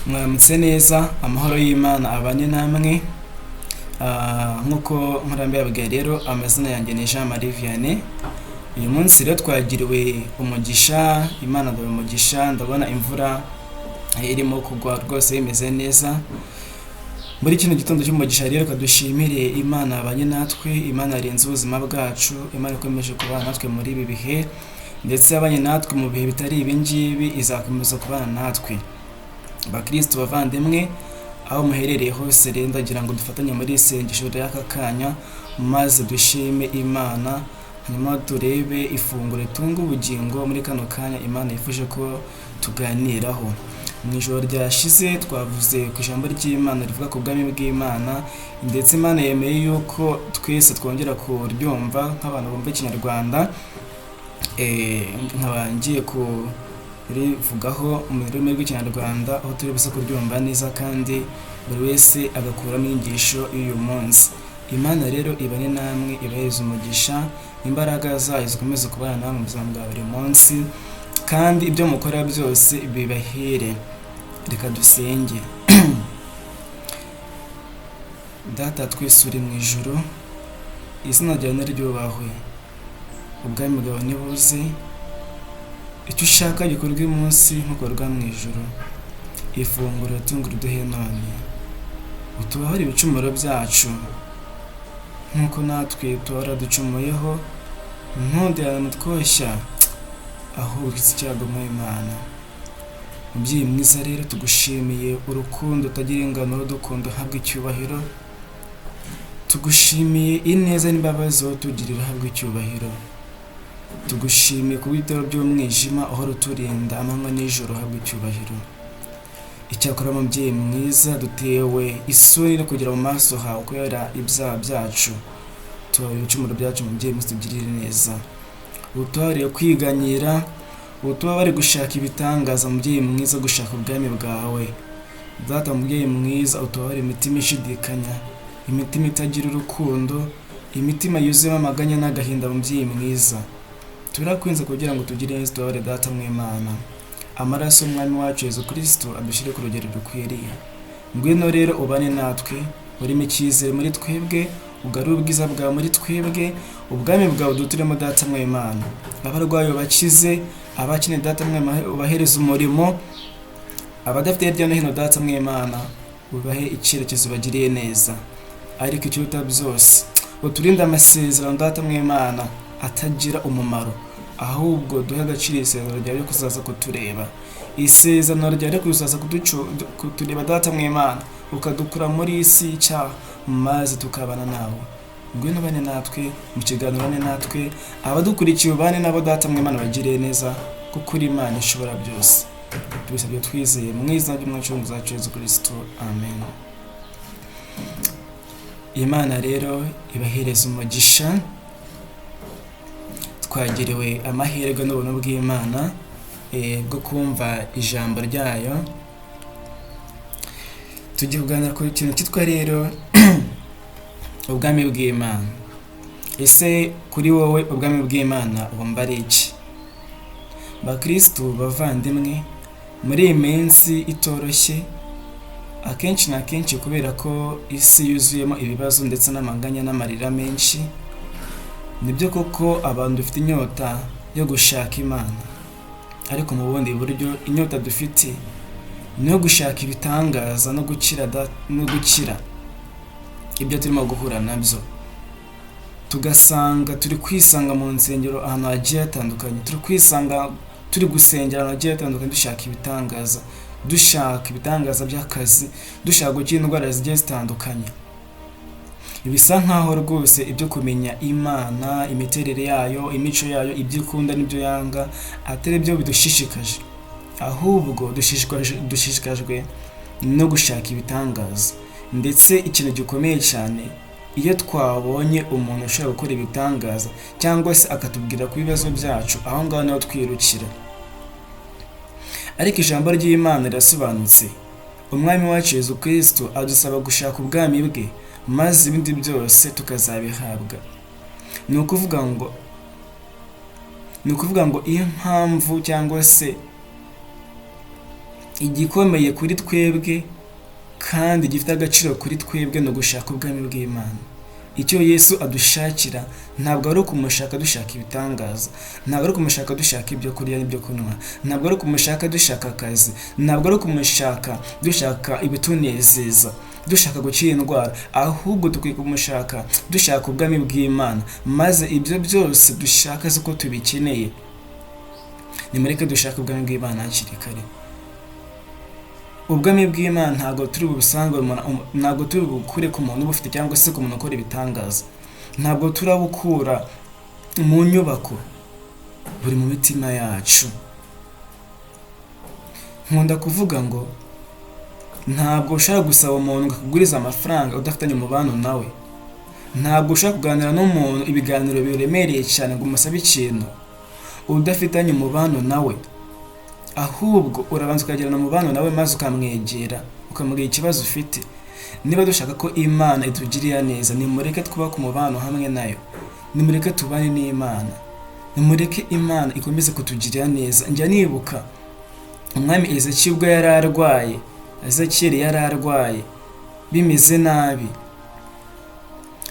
Mwaramutse neza, amahoro y'Imana abane namwe. Nkuko nkurambye rero amazina yanjye ni Jean Marie Vianney. Uyu munsi rero twagiriwe umugisha, Imana ndabe umugisha, ndabona imvura irimo kugwa rwose imeze neza. Muri kino gitondo cy'umugisha rero kadushimire Imana abanye natwe, Imana yarenze ubuzima bwacu, Imana ikomeje kubana natwe muri ibi bihe, ndetse abanye natwe mu bihe bitari ibi ngibi izakomeza kubana natwe. Bakristo bavandimwe, aho muherereye hose rero ndagira ngo dufatanye muri isengesho ry'aka kanya, maze dushime Imana, hanyuma turebe ifunguro ritunga ubugingo muri kano kanya Imana yifuje ko tuganiraho. Mu ijoro ryashize twavuze ku ijambo ry'Imana rivuga ku bwami bw'Imana, ndetse Imana yemeye yuko twese twongera kuryumva nk'abantu bumva Ikinyarwanda. Nkaba ngiye kurivugaho mu rurimi rw'Ikinyarwanda, aho turi buze kuryumva neza kandi buri wese agakuramo inyigisho y'uyu munsi. Imana rero ibane namwe, ibahereze umugisha, imbaraga zayo zikomeze kubana namwe mu buzima bwa buri munsi, kandi ibyo mukora byose bibahere. Reka dusenge. Data twese uri mu ijuru, izina ryawe niryubahwe, ubwami bwawe nibuze, icyo ushaka gikorwa uyu munsi nk'ukorwa mu ijuru. Ifunguro ritungura uduhe none, utubabarire ibicumuro byacu nk'uko natwe tuhora ducumuyeho, ntudererane twoshya, ahubwo icyago mu Imana. Mubyeyi mwiza rero tugushimiye urukundo utagira ingano, dukunda habwa icyubahiro. Tugushimiye ineza n'imbabazi tugirira habwa icyubahiro. Tugushimiye ku bitaro by'umwijima aho ruturinda amanywa n'ijoro habwa icyubahiro. Icyakora mubyeyi mwiza, dutewe isoni no kugira mu maso hawe kubera ibyaha byacu. Tubabarire ibicumuro byacu mubyeyi mwiza, tugirire neza. Utubabarire kwiganyira, utubabarire gushaka ibitangaza mubyeyi mwiza, gushaka ubwami bwawe. Data mubyeyi mwiza, utubabarire imitima ishidikanya, imitima itagira urukundo, imitima yuzuyemo amaganya n'agahinda mubyeyi mwiza. Turakwinze kugira ngo tugire neza, tubabarire Data mw'Imana. Amaraso y'Umwami wacu Yesu Kristo adushyire ku rugero dukwiriye. Ngwino rero ubane natwe, urimo icyizere muri twebwe, ugarure ubwiza bwawe muri twebwe, ubwami bwawe duturemo Data mw'Imana. Abarwayi bakize, abakene Data mw'Imana ubahereze umurimo, abadafite hirya no hino Data mw'Imana ubahe icyerekezo bagiriye neza. Ariko ikiruta byose, uturinde amasezerano Data mw'Imana atagira umumaro, ahubwo duhe agaciro isezerano ryawe kuzaza kutureba. Isezerano ryawe kuzaza kutureba Data mw'Imana, ukadukura muri isi y'icyaha maze tukabana nawe. Ngwino bane natwe mu kiganiro, bane natwe abadukurikiye, bane nabo Data mw'Imana bagiriye neza, kuko uri Imana ishobora byose. Tubisabye twizeye mu izina ry'Umucunguzi wacu Yesu Kristo, amen. Imana rero ibahereza umugisha. Twagiriwe amahirwe n'ubuntu bw'Imana bwo kumva ijambo ryayo. Tugiye kuganira ku kintu cyitwa rero ubwami bw'Imana. Ese kuri wowe ubwami bw'Imana wumva ari iki? Bakristo bavandimwe, muri iyi minsi itoroshye, akenshi na kenshi kubera ko isi yuzuyemo ibibazo ndetse n'amaganya n'amarira menshi, nibyo koko abantu dufite inyota yo gushaka Imana, ariko mu bundi buryo inyota dufite ni yo gushaka ibitangaza no gukira ibyo turimo guhura nabyo. Tugasanga turi kwisanga mu nsengero ahantu hagiye hatandukanye, turi kwisanga turi gusengera ahantu hagiye hatandukanye, dushaka ibitangaza, dushaka ibitangaza by'akazi, dushaka gukira indwara zigiye zitandukanye. Bisa nkaho rwose ibyo kumenya Imana, imiterere yayo, imico yayo, ibyo ikunda n'ibyo yanga, atari byo bidushishikaje, ahubwo dushishikajwe no gushaka ibitangaza. Ndetse ikintu gikomeye cyane, iyo twabonye umuntu ushobora gukora ibitangaza cyangwa se akatubwira ku bibazo byacu, aho ngaho niho twirukira. Ariko ijambo ry'Imana rirasobanutse. Umwami wacu Yesu Kristo adusaba gushaka ubwami bwe, maze ibindi byose tukazabihabwa. Ni ukuvuga ngo iyo mpamvu cyangwa se igikomeye kuri twebwe kandi gifite agaciro kuri twebwe no gushaka ubwami bw'Imana. Icyo Yesu adushakira ntabwo ari ukumushaka dushaka ibitangaza, ntabwo ari ukumushaka dushaka ibyo kurya n'ibyo kunywa, ntabwo ari ukumushaka dushaka akazi, ntabwo ari ukumushaka dushaka ibitunezeza, dushaka gukira indwara, ahubwo dukwiye kumushaka dushaka ubwami bw'Imana, maze ibyo byose dushaka ko tubikeneye. Nimureke dushaka ubwami bw'Imana hakiri kare. Ubwami bw'Imana ntabwo turi busanzwe, ntabwo turi bukure ku muntu ubufite cyangwa se ku muntu ukora ibitangaza, ntabwo turabukura mu nyubako, buri mu mitima yacu. Nkunda kuvuga ngo ntabwo ushaka gusaba umuntu ngo akugurize amafaranga udafitanye umubano nawe, ntabwo ushaka kuganira n'umuntu ibiganiro biremereye cyane ngo umusabe ikintu udafitanye umubano nawe, ahubwo urabanza ukagirana umubano nawe maze ukamwegera ukamubwira ikibazo ufite. Niba dushaka ko Imana itugirira neza, nimureke twubake umubano hamwe nayo, nimureke tubane n'Imana, nimureke Imana ikomeze kutugirira neza. Njya nibuka umwami Ezekiel ubwo yari arwaye bimeze nabi,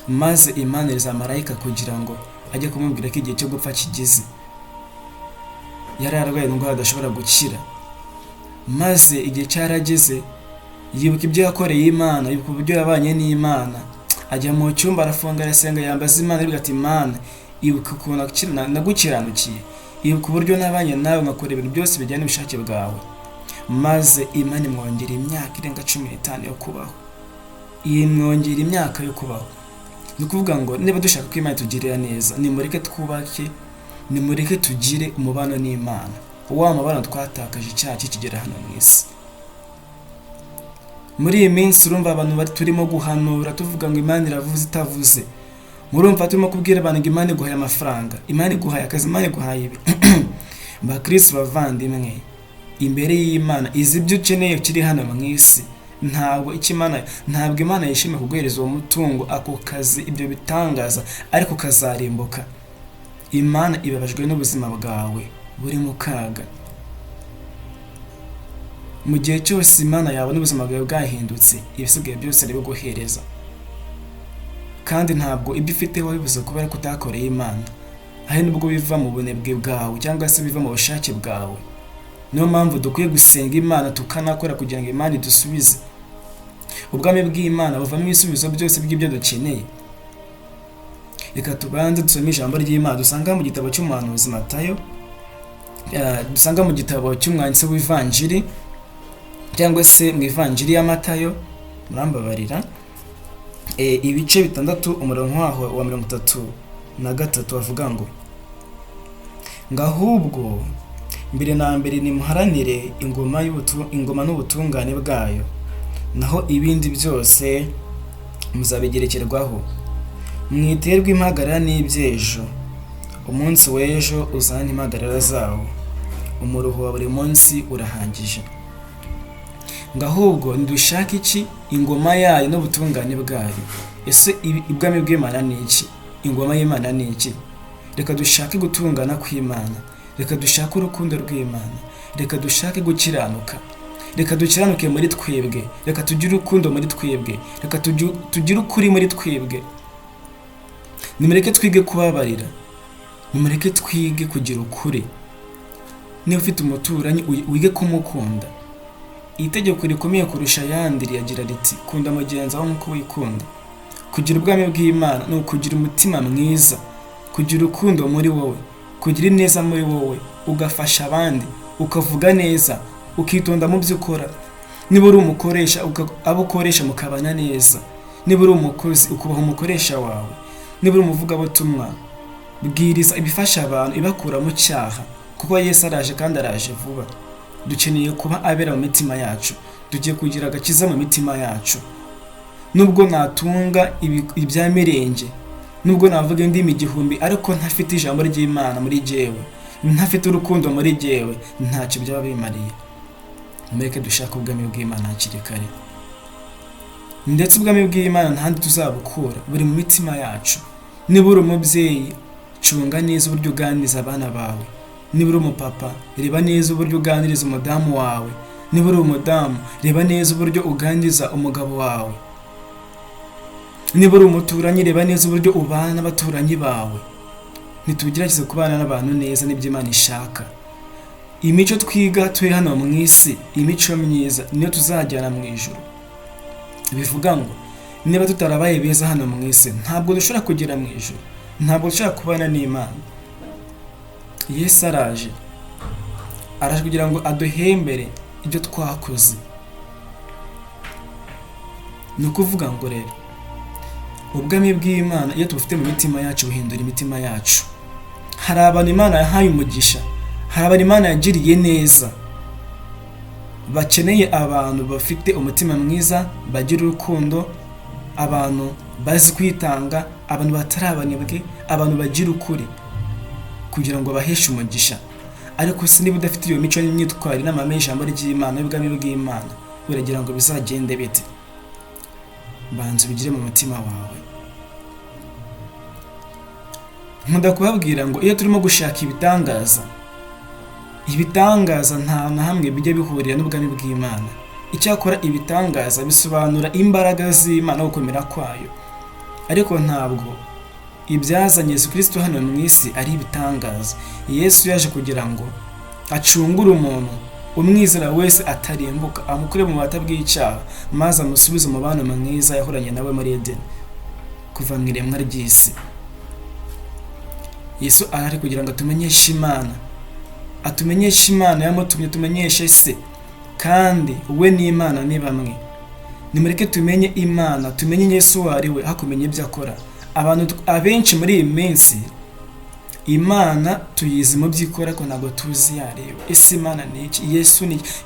maze Imana iriza marayika kugira ngo ajye kumubwira ko igihe cyo gupfa kigeze. Yari arwaye indwara adashobora gukira, maze igihe cyarageze yibuka ibyo yakoreye Imana, yibuka uburyo yabanye n'Imana, ajya mu cyumba arafunga arasenga yambaza Imana avuga ati Imana, ibuka ukuntu nagukiranukiye, ibuka uburyo nabanye nawe ngakora ibintu byose bijyanye n'ubushake bwawe. Maze Imana imwongera imyaka irenga 15 yo kubaho, imwongera imyaka yo kubaho. Ni ukuvuga ngo niba dushaka ko Imana itugirira neza, nimureke twubake, nimureke tugire umubano n'Imana. Wa mubano twatakaje icyaha kigera hano mu isi. Muri iyi minsi urumva abantu bari turimo guhanura tuvuga ngo Imana iravuze itavuze. Murumva turimo kubwira abantu ngo Imana iguhaye amafaranga, Imana iguhaye akazi, Imana iguhaye ibi. Bakristo bavandimwe, imbere y'Imana izi ibyo ukeneye kiri hano mu isi. Ntabwo Imana yishimiye kuguhereza uwo mutungo, ako kazi, ibyo bitangaza, ariko kazarimbuka. Imana ibabajwe n'ubuzima bwawe buri mu kaga. Mu gihe cyose Imana yabona ubuzima bwawe bwahindutse, ibisigaye byose ari biguhereza. Kandi ntabwo ibyo ufite wabibuze kubera ko utakoreye Imana, aho nubwo biva mu bunebwe bwawe cyangwa se biva mu bushake bwawe. Niyo mpamvu dukwiye gusenga Imana tukanakora kugira ngo Imana idusubize. Ubwami bw'Imana buvamo ibisubizo byose by'ibyo dukeneye. Reka tubanze dusome ijambo ry'Imana dusanga mu gitabo cy'umuhanuzi Matayo, dusanga mu gitabo cy'umwanditsi w'ivanjiri cyangwa se mu ivanjiri ya Matayo, murambabarira, ibice 6 umurongo wa 33 bavuga ngo ngahubwo mbere na mbere nimuharanire ingoma n'ubutungane bwayo, naho ibindi byose muzabigerekerwaho. Mwiterwa impagarara n'ibyejo, umunsi w'ejo uzana impagarara zawo, umuruho wa buri munsi urahangije. Ngahubwo ndushaka iki? Ingoma yayo n'ubutungane bwayo. Ese ubwami bw'Imana ni iki? Ingoma y'Imana ni iki? Reka dushake gutungana kw'Imana, reka dushake urukundo rw'Imana, reka dushake gukiranuka, reka dukiranuke muri twebwe, reka tugire urukundo muri twebwe, reka tugire ukuri muri twebwe. Nimureke twige kubabarira, nimureke twige kugira ukuri. Niba ufite umuturanyi wige kumukunda. Itegeko rikomeye kurusha ayandi ryagira riti kunda mugenzi wawe nk'uko wikunda. Kugira ubwami bw'Imana ni ukugira umutima mwiza, kugira urukundo muri wowe, kugira ineza muri wowe, ugafasha abandi, ukavuga neza, ukitonda mu byo ukora. Niba uri umukoresha abo ukoresha mukabana neza, niba uri umukozi ukubaha umukoresha wawe, niba uri umuvugabutumwa bwiriza ibifasha abantu ibakura mu cyaha, kuko Yesu araje kandi araje vuba. Dukeneye kuba abera mu mitima yacu, tugiye kugira agakiza mu mitima yacu. Nubwo natunga ibya mirenge, nubwo navuga indimi 1000, ariko ntafite ijambo ry'Imana muri jewe, ntafite urukundo muri jewe, ntacyo byaba bimariye. Mureke dushaka ubwami bw'Imana hakiri kare. Ndetse ubwami bw'Imana ntahandi tuzabukura, buri mu mitima yacu. Niba uri umubyeyi, cunga neza uburyo uganiriza abana bawe. Niba uri umupapa, reba neza uburyo uganiriza umudamu wawe. niba uri umudamu reba neza uburyo uganiriza umugabo wawe, niba uri umuturanyi reba neza uburyo ubana n'abaturanyi bawe. Ntitugerageze kubana n'abantu neza n'ibyo Imana ishaka. Imico twiga turi hano mu isi, imico myiza niyo tuzajyana mu ijuru. Bivuga ngo niba tutarabaye beza hano mu isi ntabwo dushobora kugera mu ijuru, ntabwo dushobora kubana n'Imana. Yesu araje kugira ngo aduhembere ibyo twakoze. Ni ukuvuga ngo rero ubwami bw'Imana iyo tubufite mu mitima yacu buhindura imitima yacu. Hari abantu Imana yahaye umugisha, hari abantu Imana yagiriye neza, bakeneye abantu bafite umutima mwiza, bagira urukundo, abantu bazi kwitanga, abantu batarabanebwe, abantu bagira ukuri kugira ngo baheshe umugisha. Ariko se niba udafite iyo mico n'imyitwarire n'amahame y'ijambo ry'Imana y'ubwami bw'Imana, uragira ngo bizagende bite? Banza ubigire mu mutima wawe. Nkunda kubabwira ngo iyo turimo gushaka ibitangaza nta na hamwe bijya bihurira n'ubwami bw'Imana. Icyakora ibitangaza bisobanura imbaraga z'Imana, gukomera kwayo. Ariko ntabwo ibyazanye Yesu Kristo hano mu isi ari ibitangaza. Yesu yaje kugira ngo acungure umuntu, umwizera wese atarimbuka, amukure mu bubata bw'icyaha, maze amusubize mu mubano mwiza yahoranye nawe muri Edeni kuva mu iremwa ry'isi. Yesu arahari kugira ngo atumenyeshe Imana yamutumye, tumenyeshe se, kandi we n'Imana ni bamwe. Nimureke tumenye Imana, tumenye Yesu uwo ari we, hakumenye ibyo akora. Abantu abenshi muri iyi minsi Imana tuyizi mu by'ikora ko ntabwo tuzi yareba. Ese Imana ni iki?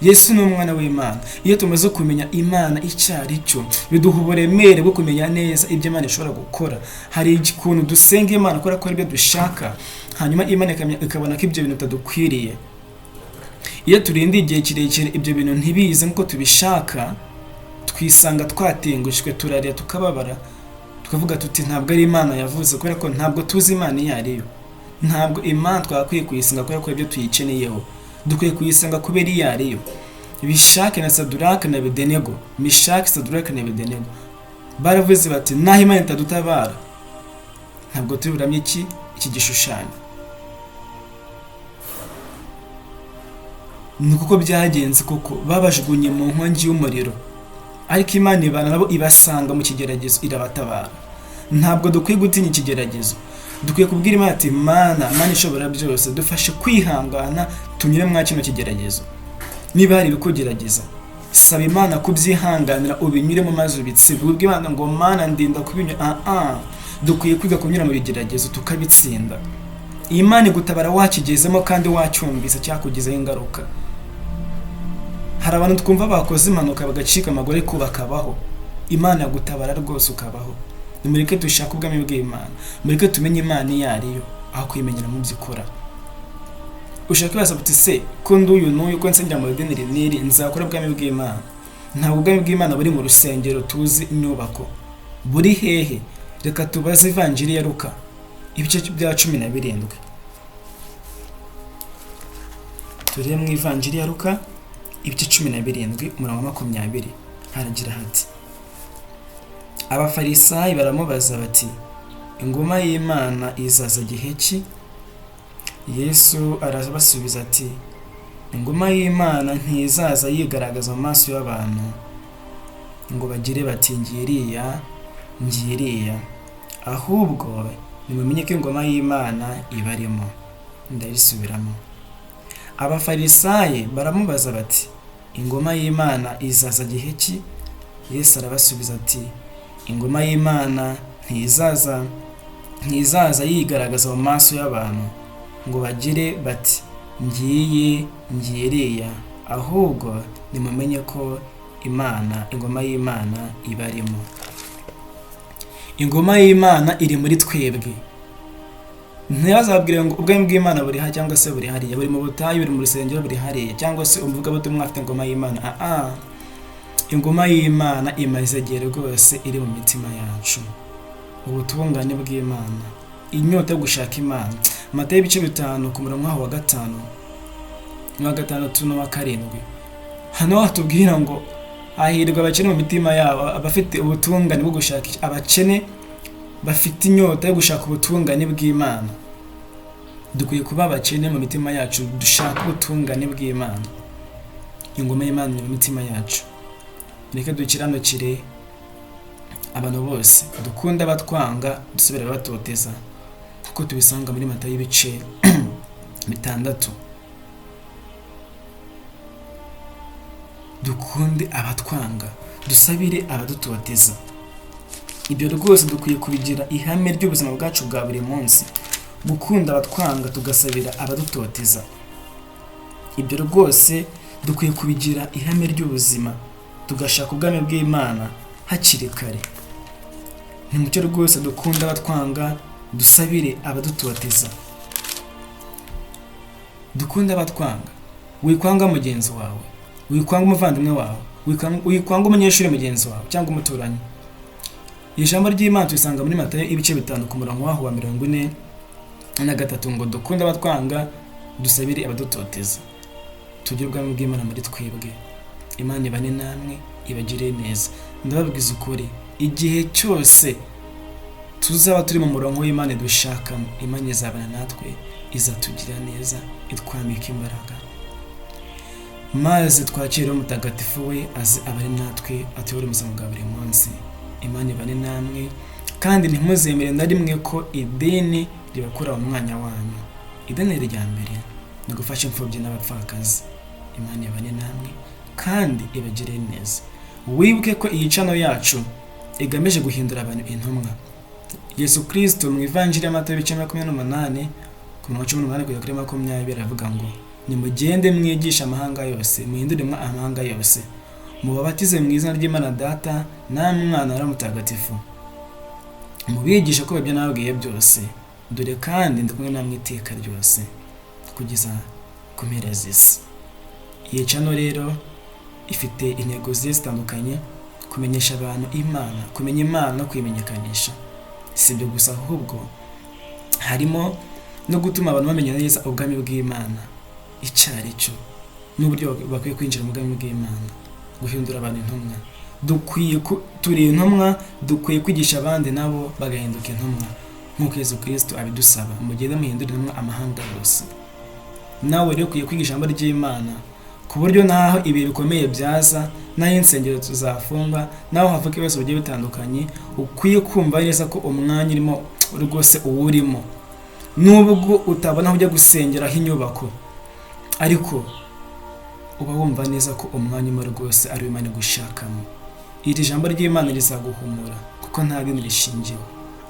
Yesu ni umwana w'Imana. Iyo tumaze kumenya Imana icyo ari cyo, biduha uburemere bwo kumenya neza ibyo Imana ishobora gukora. Hari ikuntu dusenga Imana kubera ko ari byo dushaka, hanyuma Imana ikabona ko ibyo bintu bitadukwiriye. Iyo turinda igihe kirekire ibyo bintu ntibize nk'uko tubishaka, twisanga twatengushwe, turarira, tukababara, tukavuga tuti ntabwo ari Imana yavuze, kubera ko ntabwo tuzi Imana iyo ari yo. Ntabwo Imana twakwiye kuyisenga kubera ko ibyo tuyikeneyeho, dukwiye kuyisenga kubera iyo ari yo. Bishake na Saduraka na Abedenego, Mishaki, Saduraka na Abedenego baravuze bati naho Imana itadutabara ntabwo tuburamye iki gishushanyo. Ni kuko byagenze koko, babajugunye mu nkongi y'umuriro, ariko Imana ibana nabo, ibasanga mu kigeragezo, irabatabara. Ntabwo dukwiye gutinya ikigeragezo, dukwiye kubwira Imana ati Mana ishobora byose, dufashe kwihangana tunyure mwa kino kigeragezo. Niba hari ibikugerageza, saba Imana kubyihanganira, ubinyuremo maze ubitsinde. Ubwire Imana ngo Mana ndinda kubinyura. Dukwiye kwiga kunyura mu bigeragezo tukabitsinda. Imana igutabara wakigezemo kandi wacyumvise cyakugizeho ingaruka. Hari abantu twumva bakoze impanuka bagacika amaguru ariko bakabaho. Imana yagutabara rwose ukabaho. Nimureke dushaka ubwami bw'Imana, mureke tumenye Imana iyo ari yo, aho kuyimenyera mu by'ikora. Ushaka kwibaza uti se ko nduyu n'uyu ko nsengera mu idini n'iri nzakora ubwami bw'Imana? Ntabwo ubwami bw'Imana buri mu rusengero tuzi inyubako. Buri hehe? Reka tubaze Ivanjiri ya Luka ibice bya 17. Turiye mu Ivanjiri ya Luka ibice 17 umurongo wa 20. Haragira hati: Abafarisayi baramubaza bati, ingoma y'Imana izaza gihe ki? Yesu arabasubiza ati, ingoma y'Imana ntizaza yigaragaza mu maso y'abantu ngo bagire bati ngiriya, ahubwo nimumenye ko ingoma y'Imana ibarimo. Ndabisubiramo. Abafarisayi baramubaza bati, ingoma y'Imana izaza gihe ki? Yesu arabasubiza ati, ingoma y'Imana ntizaza yigaragaza mu maso y'abantu ngo bagire bati ngiriya, ahubwo nimumenye ko ingoma y'Imana ibarimo. Ingoma y'Imana iri muri twebwe. Ntibazabwire ngo ubwami bw'Imana buri ha cyangwa se buri hariya, buri mu butayu, buri mu rusengero, buri hariya, cyangwa se umuvugabutumwa afite ingoma y'Imana. Ingoma y'Imana imaze igihe rwose iri mu mitima yacu. Ubutungane bw'Imana, inyota yo gushaka Imana. Matayo ibice 5 ku murongo wa 5 n'uwa 6 n'uwa 7 hano hatubwira ngo hahirwa abakene mu mitima yabo, abafite ubutungane bwo gushaka, abakene bafite inyota yo gushaka ubutungane bw'Imana. Dukwiye kuba abakene mu mitima yacu, dushaka ubutungane bw'Imana, ingoma y'Imana mu mitima yacu. Reka dukiranukire abantu bose, dukunda abatwanga, dusubire batoteza, kuko tubisanga muri Matayo ibice 6. Dukunde abatwanga, dusabire abadutoteza. Ibyo rwose dukwiye kubigira ihame ry'ubuzima bwacu bwa buri munsi, gukunda abatwanga tugasabira abadutoteza. Ibyo rwose dukwiye kubigira ihame ry'ubuzima, tugashaka ubwami bw'Imana hakiri kare. Nimucyo rwose dukunda abatwanga, dusabire abadutoteza. Dukunda abatwanga, wikwanga mugenzi wawe, wikwanga umuvandimwe wawe, wikwanga umunyeshuri mugenzi wawe cyangwa umuturanyi. Ijambo ry'Imana tubisanga muri Matayo ibice 5 ku murongo wa 43 ngo dukunda abatwanga, dusabire abadutoteza. Tugire ubwami bw'Imana muri twebwe. Imana ibane namwe, ibagire neza. Ndababwiza ukuri, igihe cyose tuzaba turi mu murongo w'Imana dushakamo, Imana izabana natwe, izatugira neza, itwambika imbaraga, maze twakire umutagatifu we aze abari natwe, atuyobore ubuzima bwa buri munsi. Imana ibane namwe, kandi ntimuzemere na rimwe ko idini ribakura mu mwanya wanyu. Idini rya mbere ni gufasha imfubyi n'abapfakazi. Imana ibane namwe kandi ibagire neza. Wibuke ko iyi channel yacu igamije guhindura abantu intumwa. Yesu Kristo mu Ivanjili ya Matayo 28 ku murongo 18 kugera kuri 20 aravuga ngo nimugende mwigisha amahanga yose, muhindure amahanga yose, mubabatize mu izina ry'Imana Data na Mwana na Mutagatifu, mubigisha ko ibyo nababwiye byose, dore kandi ndi kumwe namwe iteka ryose kugeza ku mpera z'isi. Iyi channel rero ifite intego zitandukanye: kumenyesha abantu Imana, kumenya Imana no kwimenyekanisha. Si ibyo gusa, ahubwo harimo no gutuma abantu bamenya neza ubwami bw'Imana icyo ari cyo, n'uburyo bakwiye kwinjira mu bwami bw'Imana, guhindura abantu intumwa. Turi intumwa, dukwiye kwigisha abandi nabo bagahinduka intumwa, nk'uko Yesu Kristo abidusaba, mugende muhindure intumwa amahanga yose. Nawe rero ukwiye kwigisha ijambo ry'Imana, ku buryo naho ibi bikomeye byaza, naho insengero tuzafunga, naho havuka ibibazo bigiye bitandukanye, ukwiye kumva neza ko umwanya urimo rwose uwurimo. Nubwo utabona aho ujya gusengeraho inyubako, ariko uba wumva neza ko umwanya urimo rwose ari Imana gushakamo. Iri jambo ry'Imana rizaguhumura, kuko nta bintu rishingiwe.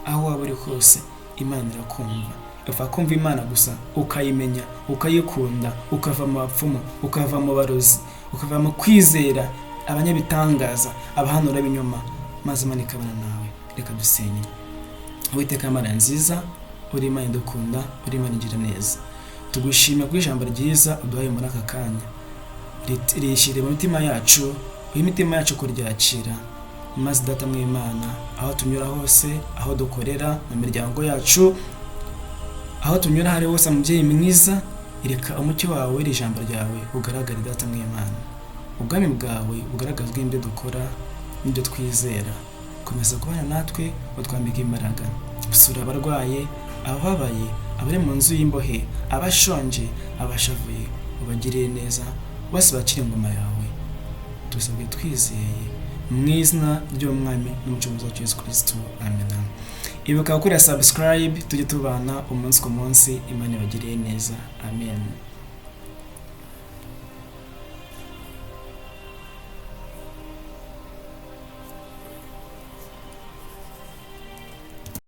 Aho waba uri hose, Imana irakumva. Ufa kumva Imana gusa, ukayimenya, ukayikunda, ukava mu bapfumu, ukava mu barozi, ukava mu kwizera abanyabitangaza, abahanura b'inyuma, maze Imana ikabana nawe. Reka dusenye. Uwiteka Mana nziza, uri Imana idukunda, uri Imana igira neza, tugushimira ku ijambo ryiza uduhaye muri aka kanya. Rishire mu mitima yacu, imitima yacu kuryakira, maze Data mw'Imana, aho tunyura hose, aho dukorera, mu miryango yacu, aho tunyura hari hose, mubyeyi mwiza, reka umucyo wawe iri jambo ryawe ugaragare Data mw'Imana. Ubwami bwawe bugaragazwe n'ibyo dukora, n'ibyo twizera. Komeza kubana natwe, utwambike imbaraga. Usura abarwaye, ababaye, abari mu nzu y'imbohe, abashonje, abashavuye, ubagirire neza, bose bakire ingoma yawe. Dusabwe twizeye mu izina ry'Umwami n'Umucunguzi wacu Yesu Kristo. Amen. Ibuka gukora subscribe, tujye tubana umunsi ku munsi. Imana ibagirire neza. Amen.